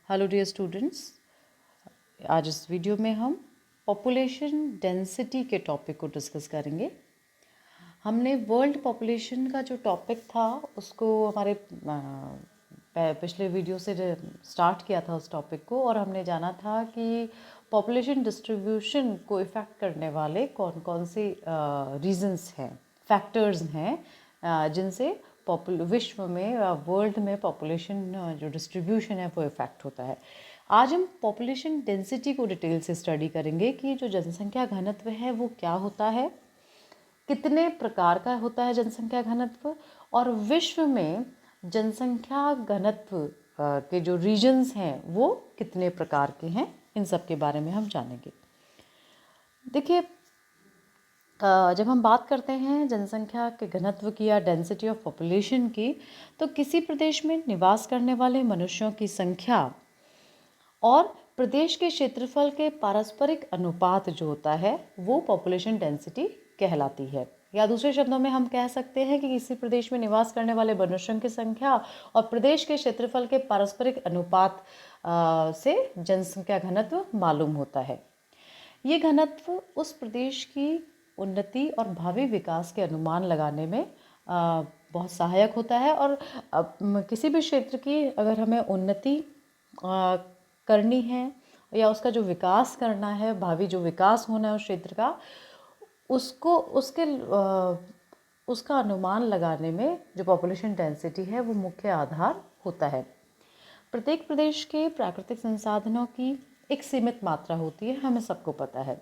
Hello dear students, आज इस video में हम पॉपुलेशन डेंसिटी के टॉपिक को डिस्कस करेंगे। हमने वर्ल्ड पॉपुलेशन का जो टॉपिक था उसको हमारे पिछले वीडियो से स्टार्ट किया था उस टॉपिक को, और हमने जाना था कि पॉपुलेशन डिस्ट्रीब्यूशन को इफ़ेक्ट करने वाले कौन कौन से रीजंस हैं, फैक्टर्स हैं जिनसे विश्व में वर्ल्ड में पॉपुलेशन जो डिस्ट्रीब्यूशन है वो इफ़ेक्ट होता है। आज हम पॉपुलेशन डेंसिटी को डिटेल से स्टडी करेंगे कि जो जनसंख्या घनत्व है वो क्या होता है, कितने प्रकार का होता है जनसंख्या घनत्व, और विश्व में जनसंख्या घनत्व के जो रीजन्स हैं वो कितने प्रकार के हैं, इन सब के बारे में हम जानेंगे। देखिए, जब हम बात करते हैं जनसंख्या के घनत्व की या डेंसिटी ऑफ पॉपुलेशन की, तो किसी प्रदेश में निवास करने वाले मनुष्यों की संख्या और प्रदेश के क्षेत्रफल के पारस्परिक अनुपात जो होता है वो पॉपुलेशन डेंसिटी कहलाती है। या दूसरे शब्दों में हम कह सकते हैं कि किसी प्रदेश में निवास करने वाले मनुष्यों की संख्या और प्रदेश के क्षेत्रफल के पारस्परिक अनुपात से जनसंख्या घनत्व मालूम होता है। ये घनत्व उस प्रदेश की उन्नति और भावी विकास के अनुमान लगाने में बहुत सहायक होता है। और किसी भी क्षेत्र की अगर हमें उन्नति करनी है या उसका जो विकास करना है, भावी जो विकास होना है उस क्षेत्र का, उसका अनुमान लगाने में जो पॉपुलेशन डेंसिटी है वो मुख्य आधार होता है। प्रत्येक प्रदेश के प्राकृतिक संसाधनों की एक सीमित मात्रा होती है, हमें सबको पता है।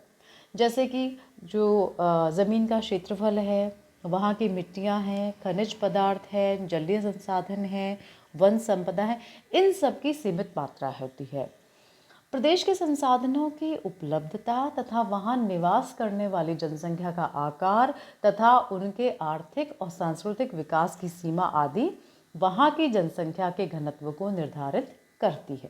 जैसे कि जो ज़मीन का क्षेत्रफल है, वहाँ की मिट्टियाँ हैं, खनिज पदार्थ है, जलीय संसाधन है, वन संपदा है, इन सब की सीमित मात्रा होती है। प्रदेश के संसाधनों की उपलब्धता तथा वहाँ निवास करने वाली जनसंख्या का आकार तथा उनके आर्थिक और सांस्कृतिक विकास की सीमा आदि वहाँ की जनसंख्या के घनत्व को निर्धारित करती है।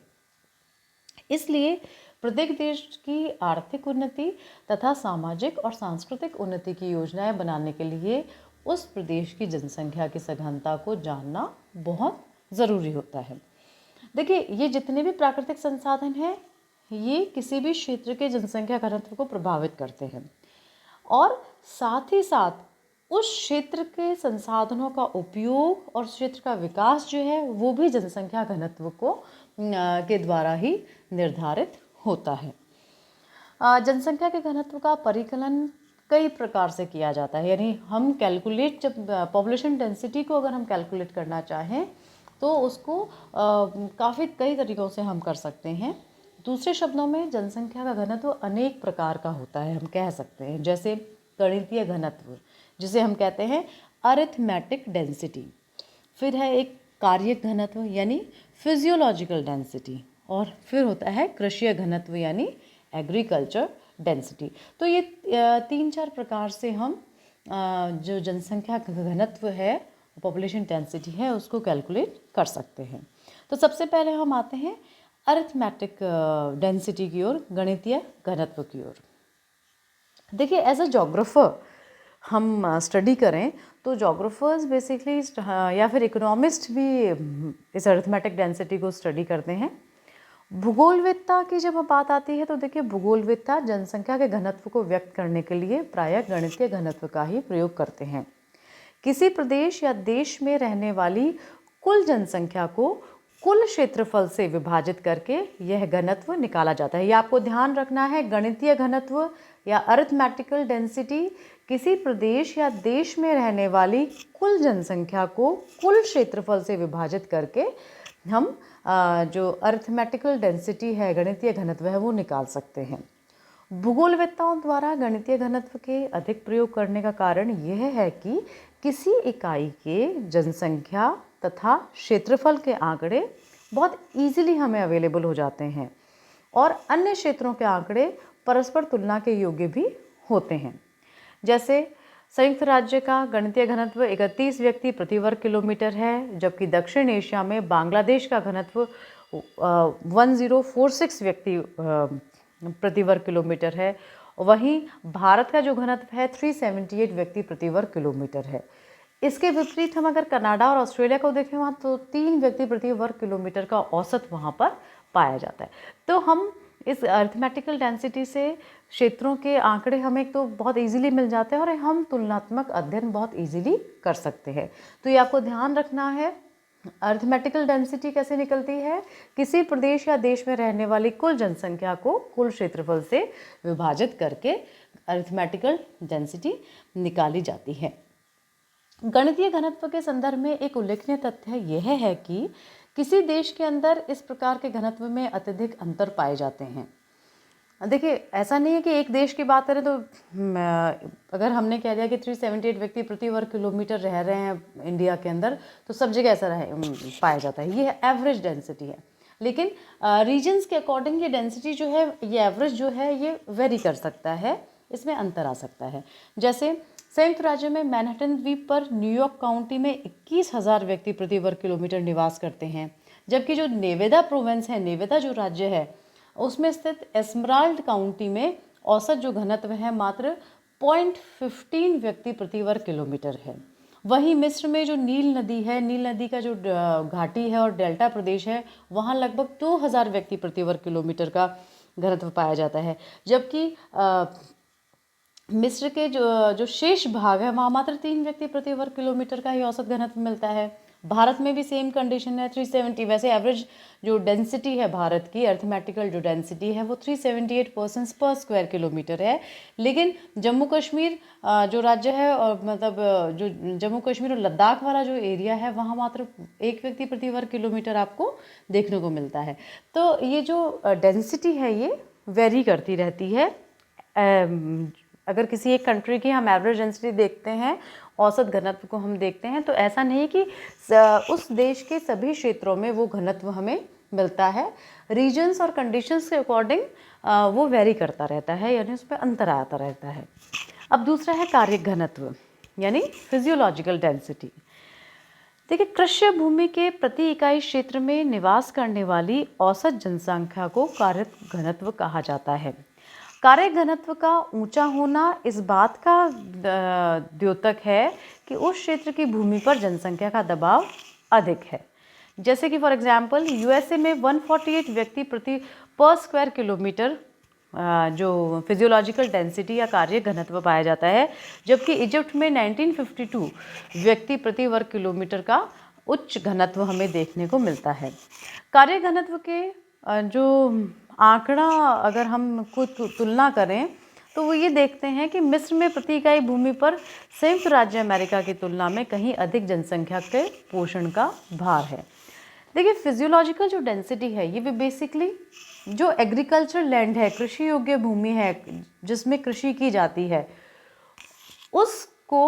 इसलिए प्रत्येक देश की आर्थिक उन्नति तथा सामाजिक और सांस्कृतिक उन्नति की योजनाएं बनाने के लिए उस प्रदेश की जनसंख्या की सघनता को जानना बहुत ज़रूरी होता है। देखिए, ये जितने भी प्राकृतिक संसाधन हैं ये किसी भी क्षेत्र के जनसंख्या घनत्व को प्रभावित करते हैं, और साथ ही साथ उस क्षेत्र के संसाधनों का उपयोग और क्षेत्र का विकास जो है वो भी जनसंख्या घनत्व को के द्वारा ही निर्धारित होता है। जनसंख्या के घनत्व का परिकलन कई प्रकार से किया जाता है, यानी हम कैलकुलेट, जब पॉपुलेशन डेंसिटी को अगर हम कैलकुलेट करना चाहें तो उसको कई तरीक़ों से हम कर सकते हैं। दूसरे शब्दों में जनसंख्या का घनत्व अनेक प्रकार का होता है, हम कह सकते हैं। जैसे गणितीय घनत्व, जिसे हम कहते हैं अरिथमेटिक डेंसिटी, फिर है एक कार्य घनत्व यानी फिजियोलॉजिकल डेंसिटी, और फिर होता है कृषि घनत्व यानी एग्रीकल्चर डेंसिटी। तो ये 3-4 प्रकार से हम जो जनसंख्या घनत्व है, पॉपुलेशन डेंसिटी है, उसको कैलकुलेट कर सकते हैं। तो सबसे पहले हम आते हैं अरिथमेटिक डेंसिटी की ओर, गणितीय घनत्व की ओर। देखिए, एज अ जोग्राफर हम स्टडी करें तो जोग्राफर्स बेसिकली या फिर इकोनॉमिस्ट भी इस अरिथमेटिक डेंसिटी को स्टडी करते हैं। भूगोलविदता की जब बात आती है तो देखिए, भूगोलविदता जनसंख्या के घनत्व को व्यक्त करने के लिए प्रायः गणितीय घनत्व का ही प्रयोग करते हैं। किसी प्रदेश या देश में रहने वाली कुल जनसंख्या को कुल क्षेत्रफल से विभाजित करके यह घनत्व निकाला जाता है। यह आपको ध्यान रखना है, गणितीय घनत्व या अरिथमेटिकल डेंसिटी किसी प्रदेश या देश में रहने वाली कुल जनसंख्या को कुल क्षेत्रफल से विभाजित करके हम जो अरिथमेटिकल डेंसिटी है, गणितीय घनत्व है, वो निकाल सकते हैं। भूगोलवेत्ताओं द्वारा गणितीय घनत्व के अधिक प्रयोग करने का कारण यह है कि किसी इकाई के जनसंख्या तथा क्षेत्रफल के आंकड़े बहुत इजीली हमें अवेलेबल हो जाते हैं, और अन्य क्षेत्रों के आंकड़े परस्पर तुलना के योग्य भी होते हैं। जैसे संयुक्त राज्य का गणितीय घनत्व 31 व्यक्ति प्रति वर्ग किलोमीटर है, जबकि दक्षिण एशिया में बांग्लादेश का घनत्व 1046 व्यक्ति प्रति वर्ग किलोमीटर है। वहीं भारत का जो घनत्व है 378 व्यक्ति प्रति वर्ग किलोमीटर है। इसके विपरीत हम अगर कनाडा और ऑस्ट्रेलिया को देखें, वहाँ तो 3 व्यक्ति प्रति वर्ग किलोमीटर का औसत वहाँ पर पाया जाता है। तो हम इस अरिथमेटिकल डेंसिटी से क्षेत्रों के आंकड़े हमें तो बहुत इजीली मिल जाते हैं और हम तुलनात्मक अध्ययन बहुत इजीली कर सकते हैं। तो ये आपको ध्यान रखना है। अरिथमेटिकल डेंसिटी कैसे निकलती है? किसी प्रदेश या देश में रहने वाली कुल जनसंख्या को कुल क्षेत्रफल से विभाजित करके अरिथमेटिकल डेंसिटी निकाली जाती है। गणितीय घनत्व के संदर्भ में एक उल्लेखनीय तथ्य यह है कि किसी देश के अंदर इस प्रकार के घनत्व में अत्यधिक अंतर पाए जाते हैं। देखिए, ऐसा नहीं है कि एक देश की बात करें तो अगर हमने कह दिया कि 378 व्यक्ति प्रति वर्ग किलोमीटर रह रहे हैं इंडिया के अंदर, तो सब जगह ऐसा पाया जाता है। ये एवरेज डेंसिटी है। लेकिन रीजन्स के अकॉर्डिंग ये डेंसिटी जो है, ये एवरेज जो है, ये वेरी कर सकता है, इसमें अंतर आ सकता है। जैसे संयुक्त राज्य में मैनहट्टन द्वीप पर न्यूयॉर्क काउंटी में 21,000 व्यक्ति प्रति वर्ग किलोमीटर निवास करते हैं, जबकि जो नेवेदा प्रोविंस है, नेवेदा जो राज्य है, उसमें स्थित एस्मराल्ड काउंटी में औसत जो घनत्व है मात्र 0.15 व्यक्ति प्रति वर्ग किलोमीटर है। वहीं मिस्र में जो नील नदी है, नील नदी का जो घाटी है और डेल्टा प्रदेश है, वहाँ लगभग 2,000 व्यक्ति प्रति वर्ग किलोमीटर का घनत्व पाया जाता है। जबकि मिस्र के जो शेष भाग है, वहाँ मात्र 3 व्यक्ति प्रति वर्ग किलोमीटर का ही औसत घनत्व मिलता है। भारत में भी सेम कंडीशन है, 370। वैसे एवरेज जो डेंसिटी है भारत की, अरिथमेटिकल जो डेंसिटी है, वो 378 पर्सन्स पर स्क्वायर किलोमीटर है। लेकिन जम्मू कश्मीर जो राज्य है, और मतलब जो जम्मू कश्मीर और लद्दाख वाला जो एरिया है, वहाँ मात्र 1 व्यक्ति प्रति वर्ग किलोमीटर आपको देखने को मिलता है। तो ये जो डेंसिटी है, ये वेरी करती रहती है। अगर किसी एक कंट्री की हम एवरेज डेंसिटी देखते हैं, औसत घनत्व को हम देखते हैं, तो ऐसा नहीं कि उस देश के सभी क्षेत्रों में वो घनत्व हमें मिलता है। रीजन्स और कंडीशंस के अकॉर्डिंग वो वेरी करता रहता है, यानी उसमें अंतर आता रहता है। अब दूसरा है कार्य घनत्व, यानी फिजियोलॉजिकल डेंसिटी। देखिए, कृष्य भूमि के प्रति इकाई क्षेत्र में निवास करने वाली औसत जनसंख्या को कार्य घनत्व कहा जाता है। कार्य घनत्व का ऊंचा होना इस बात का द्योतक है कि उस क्षेत्र की भूमि पर जनसंख्या का दबाव अधिक है। जैसे कि फॉर एग्जांपल यूएसए में 148 व्यक्ति प्रति पर स्क्वायर किलोमीटर जो फिजियोलॉजिकल डेंसिटी या कार्य घनत्व पाया जाता है, जबकि इजिप्ट में 1952 व्यक्ति प्रति वर्ग किलोमीटर का उच्च घनत्व हमें देखने को मिलता है। कार्य घनत्व के जो आंकड़ा अगर हम कुछ तुलना करें, तो वो ये देखते हैं कि मिस्र में प्रति इकाई भूमि पर संयुक्त राज्य अमेरिका की तुलना में कहीं अधिक जनसंख्या के पोषण का भार है। देखिए, फिजियोलॉजिकल जो डेंसिटी है, ये भी बेसिकली जो एग्रीकल्चर लैंड है, कृषि योग्य भूमि है जिसमें कृषि की जाती है, उसको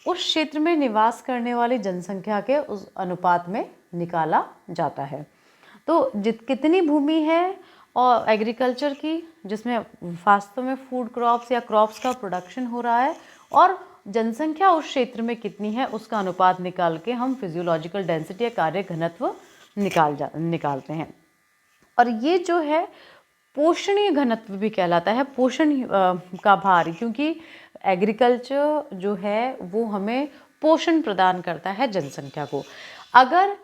उस क्षेत्र में निवास करने वाली जनसंख्या के उस अनुपात में निकाला जाता है। तो कितनी भूमि है और एग्रीकल्चर की, जिसमें वास्तव में फूड क्रॉप्स या क्रॉप्स का प्रोडक्शन हो रहा है, और जनसंख्या उस क्षेत्र में कितनी है, उसका अनुपात निकाल के हम फिजियोलॉजिकल डेंसिटी या कार्य घनत्व निकालते हैं। और ये जो है पोषणीय घनत्व भी कहलाता है, पोषण का भार, क्योंकि एग्रीकल्चर जो है वो हमें पोषण प्रदान करता है जनसंख्या को। अगर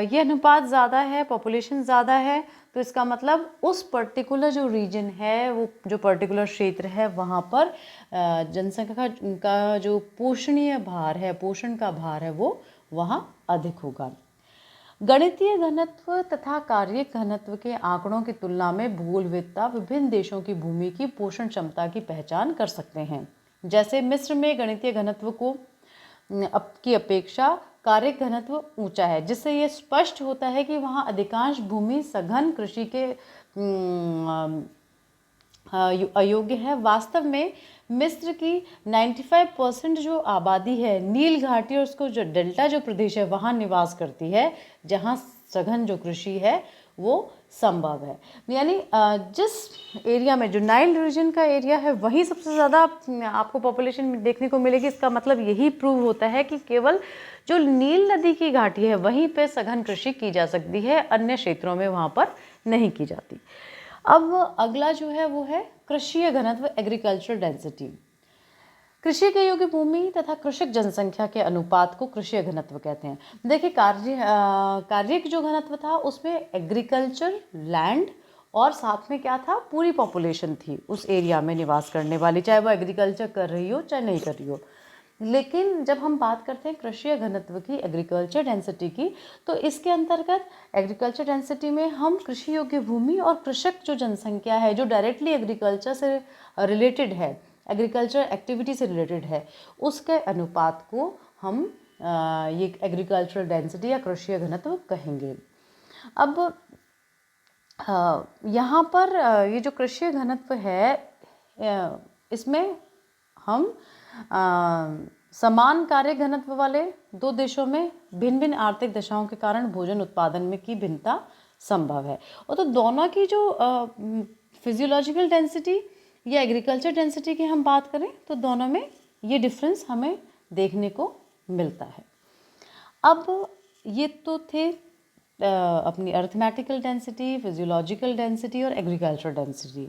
ये अनुपात ज़्यादा है, पॉपुलेशन ज़्यादा है, तो इसका मतलब उस पर्टिकुलर जो रीजन है, वो जो पर्टिकुलर क्षेत्र है, वहाँ पर जनसंख्या का जो पोषणीय भार है, पोषण का भार है, वो वहाँ अधिक होगा। गणितीय घनत्व तथा कार्य घनत्व के आंकड़ों की तुलना में भूगोलविदता विभिन्न देशों की भूमि की पोषण क्षमता की पहचान कर सकते हैं। जैसे मिस्र में गणितीय घनत्व को की अपेक्षा कार्य घनत्व ऊंचा है, जिससे ये स्पष्ट होता है कि वहाँ अधिकांश भूमि सघन कृषि के अयोग्य है। वास्तव में मिस्र की 95% जो आबादी है नील घाटी और उसको जो डेल्टा जो प्रदेश है वहाँ निवास करती है, जहाँ सघन जो कृषि है वो संभव है। यानी जिस एरिया में जो नाइल रीजन का एरिया है वहीं सबसे ज़्यादा आपको पॉपुलेशन देखने को मिलेगी। इसका मतलब यही प्रूव होता है कि केवल जो नील नदी की घाटी है वहीं पे सघन कृषि की जा सकती है, अन्य क्षेत्रों में वहाँ पर नहीं की जाती। अब अगला जो है वो है कृषीय घनत्व, एग्रीकल्चरल डेंसिटी। कृषि के योग्य भूमि तथा कृषक जनसंख्या के अनुपात को कृषि घनत्व कहते हैं। देखिए कार्य जो घनत्व था उसमें एग्रीकल्चर लैंड और साथ में क्या था, पूरी पॉपुलेशन थी उस एरिया में निवास करने वाली, चाहे वो एग्रीकल्चर कर रही हो चाहे नहीं कर रही हो। लेकिन जब हम बात करते हैं कृषि घनत्व की, एग्रीकल्चर डेंसिटी की, तो इसके अंतर्गत एग्रीकल्चर डेंसिटी में हम कृषि योग्य भूमि और कृषक जो जनसंख्या है जो डायरेक्टली एग्रीकल्चर से रिलेटेड है, एग्रीकल्चर एक्टिविटी से रिलेटेड है, उसके अनुपात को हम ये एग्रीकल्चरल डेंसिटी या कृषि घनत्व कहेंगे। अब यहाँ पर ये जो कृषि घनत्व है इसमें हम समान कार्य घनत्व वाले दो देशों में भिन्न भिन्न आर्थिक दशाओं के कारण भोजन उत्पादन में की भिन्नता संभव है। और तो दोनों की जो फिजियोलॉजिकल डेंसिटी या एग्रीकल्चर डेंसिटी की हम बात करें तो दोनों में ये डिफरेंस हमें देखने को मिलता है। अब ये तो थे अपनी अरिथमेटिकल डेंसिटी, फिजियोलॉजिकल डेंसिटी और एग्रीकल्चर डेंसिटी।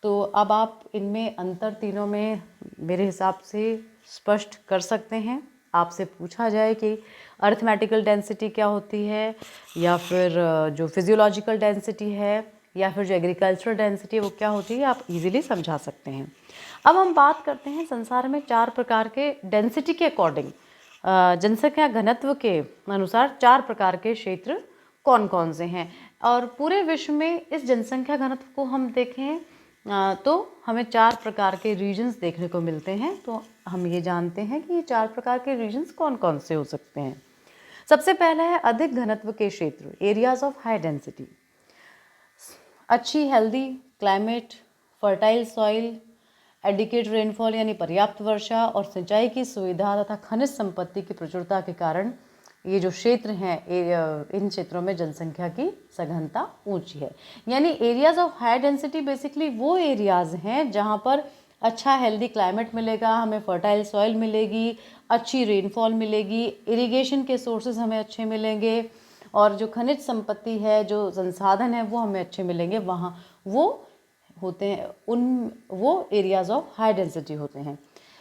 तो अब आप इनमें अंतर तीनों में मेरे हिसाब से स्पष्ट कर सकते हैं। आपसे पूछा जाए कि अरिथमेटिकल डेंसिटी क्या होती है, या फिर जो फिजियोलॉजिकल डेंसिटी है, या फिर जो एग्रीकल्चरल डेंसिटी है वो क्या होती है, आप इजीली समझा सकते हैं। अब हम बात करते हैं संसार में 4 प्रकार के डेंसिटी के अकॉर्डिंग, जनसंख्या घनत्व के अनुसार 4 प्रकार के क्षेत्र कौन कौन से हैं। और पूरे विश्व में इस जनसंख्या घनत्व को हम देखें तो हमें 4 प्रकार के रीजन्स देखने को मिलते हैं। तो हम ये जानते हैं कि ये 4 प्रकार के रीजन्स कौन कौन से हो सकते हैं। सबसे पहला है अधिक घनत्व के क्षेत्र, एरियाज ऑफ हाई डेंसिटी। अच्छी healthy climate, fertile soil, adequate rainfall यानी पर्याप्त वर्षा और सिंचाई की सुविधा तथा खनिज संपत्ति की प्रचुरता के कारण ये जो क्षेत्र हैं इन क्षेत्रों में जनसंख्या की सघनता ऊंची है। यानी areas of high density basically वो एरियाज हैं जहां पर अच्छा हेल्दी क्लाइमेट मिलेगा, हमें फर्टाइल सॉइल मिलेगी, अच्छी रेनफॉल मिलेगी, इरिगेशन के सोर्सेज हमें अच्छे मिलेंगे और जो खनिज संपत्ति है, जो संसाधन है वो हमें अच्छे मिलेंगे। वहाँ वो होते हैं, वो एरियाज ऑफ हाई डेंसिटी होते हैं।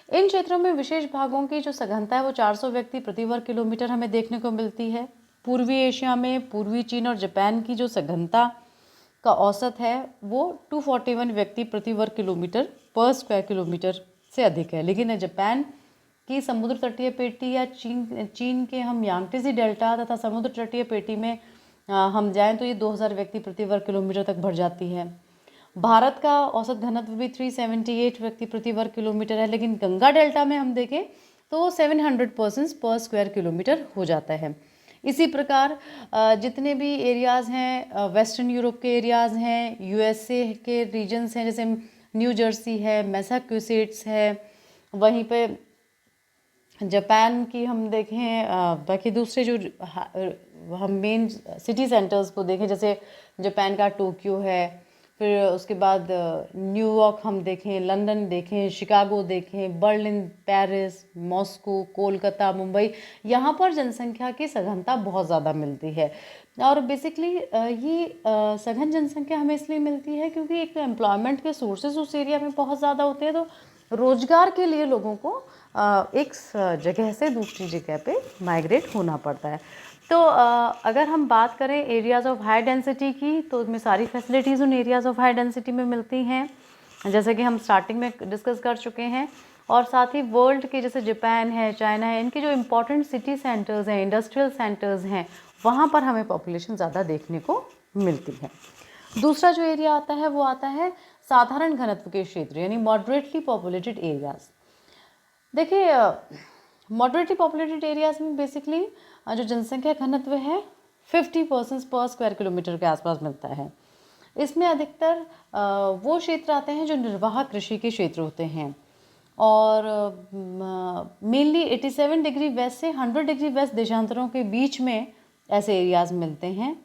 इन क्षेत्रों में विशेष भागों की जो सघनता है वो 400 व्यक्ति प्रति वर्ग किलोमीटर हमें देखने को मिलती है। पूर्वी एशिया में पूर्वी चीन और जापान की जो सघनता का औसत है वो 241 व्यक्ति प्रति वर्ग किलोमीटर पर स्क्वायर किलोमीटर से अधिक है। लेकिन जापान की समुद्र तटीय पेटी या चीन के हम यांगत्से डेल्टा तथा समुद्र तटीय पेटी में हम जाएं तो ये 2000 व्यक्ति प्रति वर्ग किलोमीटर तक बढ़ जाती है। भारत का औसत घनत्व भी 378 व्यक्ति प्रति वर्ग किलोमीटर है, लेकिन गंगा डेल्टा में हम देखें तो 700 पर्सन्स पर स्क्वायर किलोमीटर हो जाता है। इसी प्रकार जितने भी एरियाज़ हैं, वेस्टर्न यूरोप के एरियाज़ हैं, यूएसए के रीजन्स हैं, जैसे न्यू जर्सी है, मैसाचुसेट्स है, वहीं पे जापान की हम देखें, बाकी दूसरे जो हम मेन सिटी सेंटर्स को देखें, जैसे जापान का टोक्यो है, फिर उसके बाद न्यूयॉर्क हम देखें, लंदन देखें, शिकागो देखें, Berlin, Paris, Moscow, Kolkata, Mumbai, यहाँ पर जनसंख्या की सघनता बहुत ज़्यादा मिलती है। और बेसिकली ये सघन जनसंख्या हमें इसलिए मिलती है क्योंकि एक एम्प्लॉयमेंट के सोर्सेज उस एरिया में बहुत ज़्यादा होते हैं, तो रोज़गार के लिए लोगों को एक जगह से दूसरी जगह पे माइग्रेट होना पड़ता है। तो अगर हम बात करें एरियाज़ ऑफ हाई डेंसिटी की, तो उसमें सारी फैसिलिटीज़ उन एरियाज़ ऑफ हाई डेंसिटी में मिलती हैं, जैसे कि हम स्टार्टिंग में डिस्कस कर चुके हैं। और साथ ही वर्ल्ड के जैसे जापान है, चाइना है, इनके जो इम्पोर्टेंट सिटी सेंटर्स हैं, इंडस्ट्रियल सेंटर्स हैं, वहाँ पर हमें पॉपुलेशन ज़्यादा देखने को मिलती है। दूसरा जो एरिया आता है वो आता है साधारण घनत्व के क्षेत्र, यानी मॉडरेटली पॉपुलेटेड एरियाज़। देखिए मॉडरेटली पॉपुलेटेड एरियाज़ में बेसिकली जो जनसंख्या घनत्व है 50 पर्सन्स पर स्क्वायर किलोमीटर के आसपास मिलता है। इसमें अधिकतर वो क्षेत्र आते हैं जो निर्वाह कृषि के क्षेत्र होते हैं, और मेनली 87 डिग्री वेस्ट से 100 डिग्री वेस्ट देशांतरों के बीच में ऐसे एरियाज़ मिलते हैं,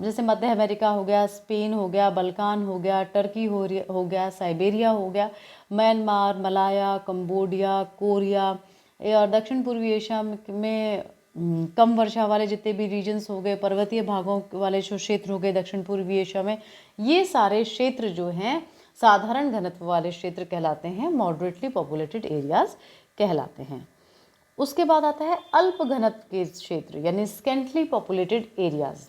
जैसे मध्य अमेरिका हो गया, स्पेन हो गया, बल्कान हो गया, टर्की हो गया, साइबेरिया हो गया, म्यांमार, मलाया, कंबोडिया, कोरिया, और दक्षिण पूर्वी एशिया में कम वर्षा वाले जितने भी रीजन्स हो गए, पर्वतीय भागों वाले जो क्षेत्र हो गए दक्षिण पूर्वी एशिया में, ये सारे क्षेत्र जो हैं साधारण घनत्व वाले क्षेत्र कहलाते हैं, मॉडरेटली पॉपुलेटेड एरियाज कहलाते हैं। उसके बाद आता है अल्प घनत्व के क्षेत्र यानी स्कैंटली पॉपुलेटेड एरियाज।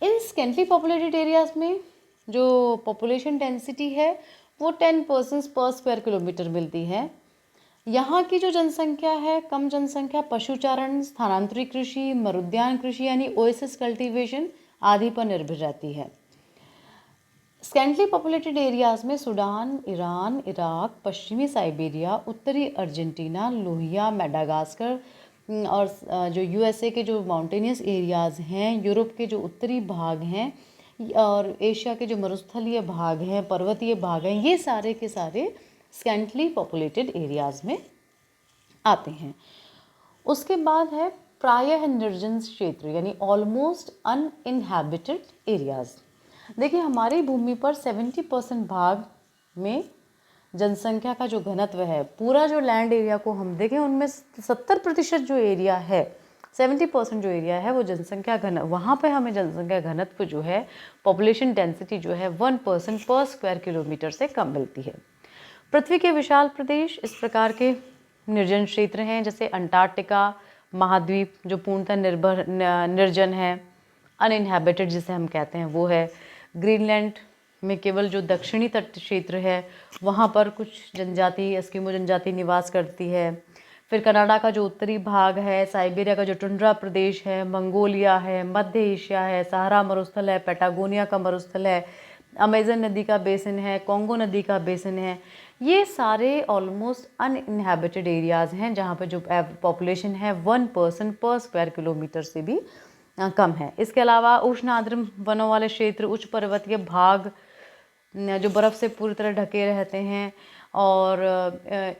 इन स्कैंटली पॉपुलेटेड एरियाज में जो पॉपुलेशन डेंसिटी है वो 10 पर्सन्स पर स्क्वायर किलोमीटर मिलती है। यहाँ की जो जनसंख्या है, कम जनसंख्या पशुचारण, स्थानांतरित कृषि, मरुद्यान कृषि यानी ओएसिस कल्टीवेशन आदि पर निर्भर रहती है। स्कैंटली पॉपुलेटेड एरियाज में सूडान, ईरान, इराक, पश्चिमी साइबेरिया, उत्तरी अर्जेंटीना, लोहिया, मेडागास्कर और जो यूएसए के जो माउंटेनियस एरियाज़ हैं, यूरोप के जो उत्तरी भाग हैं और एशिया के जो मरुस्थलीय भाग हैं, पर्वतीय भाग हैं, ये सारे के सारे स्कैंटली पॉपुलेटेड एरियाज़ में आते हैं। उसके बाद है प्रायः निर्जन क्षेत्र यानी ऑलमोस्ट अनइनहैबिटेड एरियाज़। देखिए हमारी भूमि पर 70% भाग में जनसंख्या का जो घनत्व है, पूरा जो लैंड एरिया को हम देखें उनमें 70% जो एरिया है, 70% जो एरिया है वो जनसंख्या घन, वहाँ पे हमें जनसंख्या घनत्व जो है, पॉपुलेशन डेंसिटी जो है 1% पर स्क्वायर किलोमीटर से कम मिलती है। पृथ्वी के विशाल प्रदेश इस प्रकार के निर्जन क्षेत्र हैं, जैसे अंटार्कटिका महाद्वीप जो पूर्णतः निर्जन है, अनइनहैबिटेड जिसे हम कहते हैं वो है। ग्रीनलैंड में केवल जो दक्षिणी तट क्षेत्र है वहाँ पर कुछ जनजाति, एस्किमो जनजाति निवास करती है। फिर कनाडा का जो उत्तरी भाग है, साइबेरिया का जो टुंड्रा प्रदेश है, मंगोलिया है, मध्य एशिया है, सहारा मरुस्थल है, पैटागोनिया का मरुस्थल है, अमेजन नदी का बेसिन है, कॉन्गो नदी का बेसिन है। ये सारे ऑलमोस्ट अनइनहैबिटेड एरियाज़ हैं जहाँ पर जो पॉपुलेशन है 1% पर स्क्वायर किलोमीटर से भी कम है। इसके अलावा उष्ण आर्द्र वनों वाले क्षेत्र, उच्च पर्वतीय भाग जो बर्फ़ से पूरी तरह ढके रहते हैं और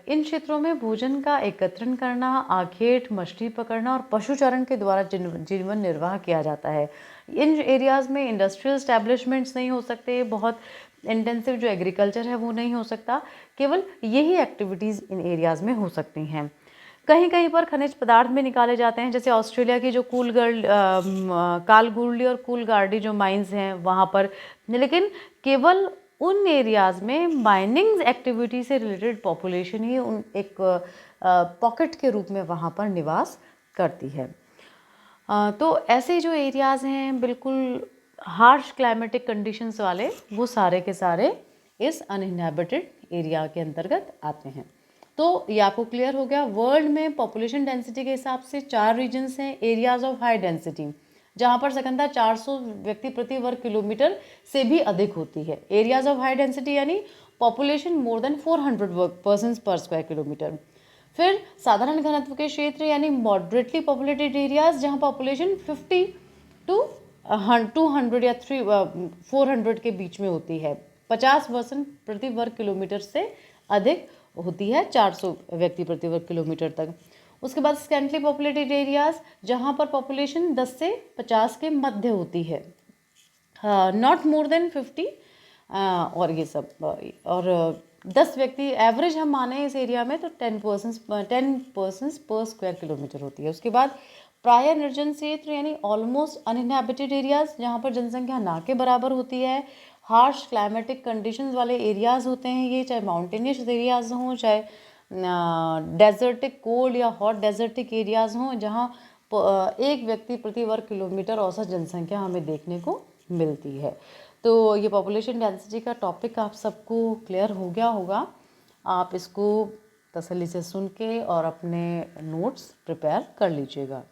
इन क्षेत्रों में भोजन का एकत्रण करना, आखेट, मछली पकड़ना और पशुचारण के द्वारा जीवन निर्वाह किया जाता है। इन एरियाज़ में इंडस्ट्रियल एस्टैब्लिशमेंट्स नहीं हो सकते, बहुत इंटेंसिव जो एग्रीकल्चर है वो नहीं हो सकता, केवल यही एक्टिविटीज़ इन एरियाज़ में हो सकती हैं। कहीं कहीं पर खनिज पदार्थ में निकाले जाते हैं, जैसे ऑस्ट्रेलिया की जो कालगुरली और कूलगार्डी जो माइंस हैं वहाँ पर, लेकिन केवल उन एरियाज़ में माइनिंग एक्टिविटी से रिलेटेड पॉपुलेशन ही उन एक पॉकेट के रूप में वहाँ पर निवास करती है। तो ऐसे जो एरियाज़ हैं बिल्कुल हार्श क्लाइमेटिक कंडीशंस वाले, वो सारे के सारे इस अनइनहैबिटेड एरिया के अंतर्गत आते हैं। तो ये आपको क्लियर हो गया। वर्ल्ड में पॉपुलेशन डेंसिटी के हिसाब से 4 रीजन्स हैं। एरियाज ऑफ हाई डेंसिटी जहाँ पर सकंता 400 व्यक्ति प्रति वर्ग किलोमीटर से भी अधिक होती है। एरियाज ऑफ हाई डेंसिटी यानी पॉपुलेशन मोर देन 400 पर्सन्स पर स्क्वायर किलोमीटर। फिर साधारण घनत्व के क्षेत्र यानी मॉडरेटली पॉपुलेटेड एरियाज जहाँ पॉपुलेशन 50 to 200 या 400 के बीच में होती है। 50% प्रति वर्ग किलोमीटर से अधिक होती है, 400 व्यक्ति प्रति वर्ग किलोमीटर तक। उसके बाद स्कैंटली पॉपुलेटेड एरियाज जहाँ पर पॉपुलेशन 10 से 50 के मध्य होती है, नॉट मोर देन 50 और ये सब, और 10 व्यक्ति एवरेज हम माने इस एरिया में तो 10 पर्सन्स पर स्क्वायर किलोमीटर होती है। उसके बाद प्रायः निर्जन क्षेत्र यानी ऑलमोस्ट अनइनहैबिटेड एरियाज जहाँ पर जनसंख्या ना के बराबर होती है। हार्श क्लाइमेटिक कंडीशंस वाले एरियाज़ होते हैं ये, चाहे माउंटेनियस एरियाज़ हों, चाहे डेजर्टिक कोल्ड या हॉट डेजर्टिक एरियाज़ हों, जहाँ एक व्यक्ति प्रति वर्ग किलोमीटर औसत जनसंख्या हमें देखने को मिलती है। तो ये पॉपुलेशन डेंसिटी का टॉपिक आप सबको क्लियर हो गया होगा। आप इसको तसल्ली से सुन के और अपने नोट्स प्रिपेयर कर लीजिएगा।